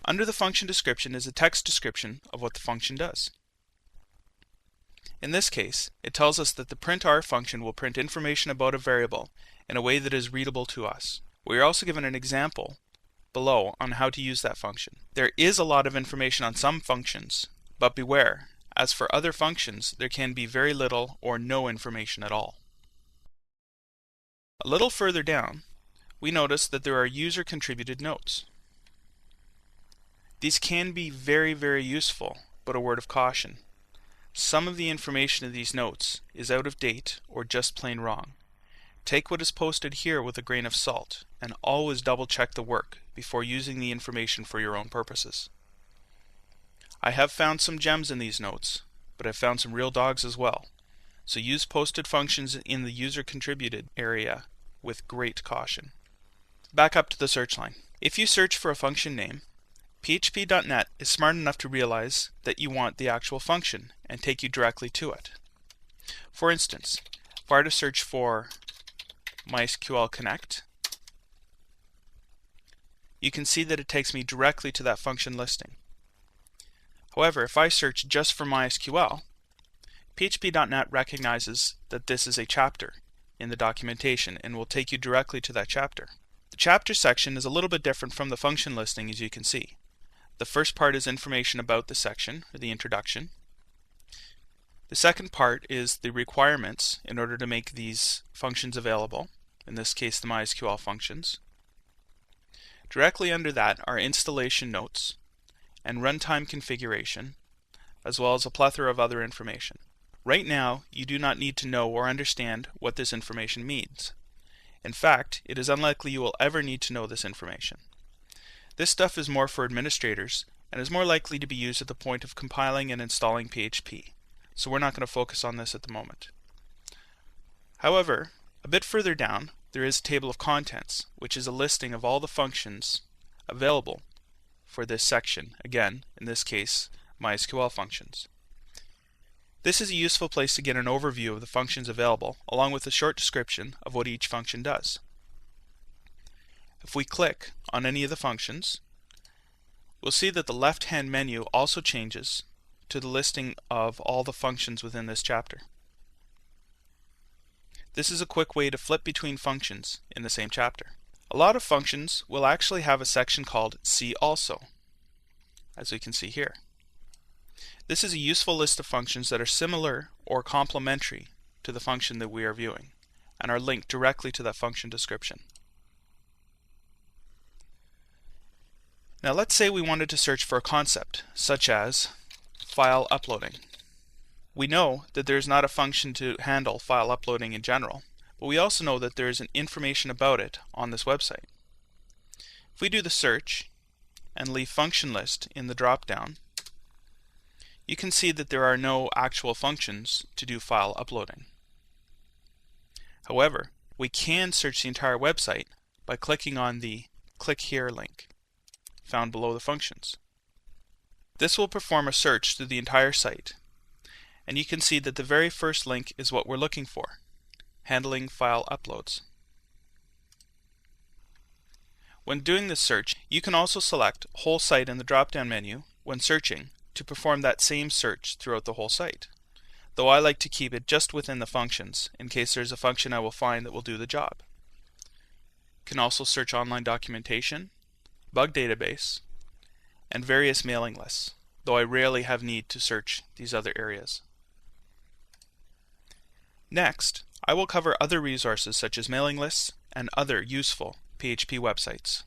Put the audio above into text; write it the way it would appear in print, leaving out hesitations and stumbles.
Under the function description is a text description of what the function does. In this case, it tells us that the printr function will print information about a variable in a way that is readable to us. We are also given an example below on how to use that function. There is a lot of information on some functions, but beware, as for other functions, there can be very little or no information at all. A little further down, we notice that there are user-contributed notes. These can be very useful, but a word of caution. Some of the information in these notes is out of date or just plain wrong. Take what is posted here with a grain of salt, and always double check the work before using the information for your own purposes. I have found some gems in these notes, but I've found some real dogs as well, so use posted functions in the user contributed area with great caution. Back up to the search line. If you search for a function name, PHP.net is smart enough to realize that you want the actual function and take you directly to it. For instance, if I were to search for MySQL Connect, you can see that it takes me directly to that function listing. However, if I search just for MySQL, PHP.net recognizes that this is a chapter in the documentation and will take you directly to that chapter. The chapter section is a little bit different from the function listing, as you can see. The first part is information about the section, or the introduction. The second part is the requirements in order to make these functions available, in this case the MySQL functions. Directly under that are installation notes and runtime configuration, as well as a plethora of other information. Right now, you do not need to know or understand what this information means. In fact, it is unlikely you will ever need to know this information. This stuff is more for administrators and is more likely to be used at the point of compiling and installing PHP, so we're not going to focus on this at the moment. However, a bit further down, there is a table of contents, which is a listing of all the functions available for this section, again, in this case, MySQL functions. This is a useful place to get an overview of the functions available, along with a short description of what each function does. If we click on any of the functions, we'll see that the left-hand menu also changes to the listing of all the functions within this chapter. This is a quick way to flip between functions in the same chapter. A lot of functions will actually have a section called See Also, as we can see here. This is a useful list of functions that are similar or complementary to the function that we are viewing, and are linked directly to that function description. Now let's say we wanted to search for a concept, such as file uploading. We know that there is not a function to handle file uploading in general, but we also know that there is information about it on this website. If we do the search and leave function list in the drop-down, you can see that there are no actual functions to do file uploading. However, we can search the entire website by clicking on the Click Here link found below the functions. This will perform a search through the entire site, and you can see that the very first link is what we're looking for, handling file uploads. When doing this search, you can also select Whole Site in the drop-down menu when searching to perform that same search throughout the whole site, though I like to keep it just within the functions in case there's a function I will find that will do the job. You can also search online documentation, bug database, and various mailing lists, though I rarely have need to search these other areas. Next, I will cover other resources such as mailing lists and other useful PHP websites.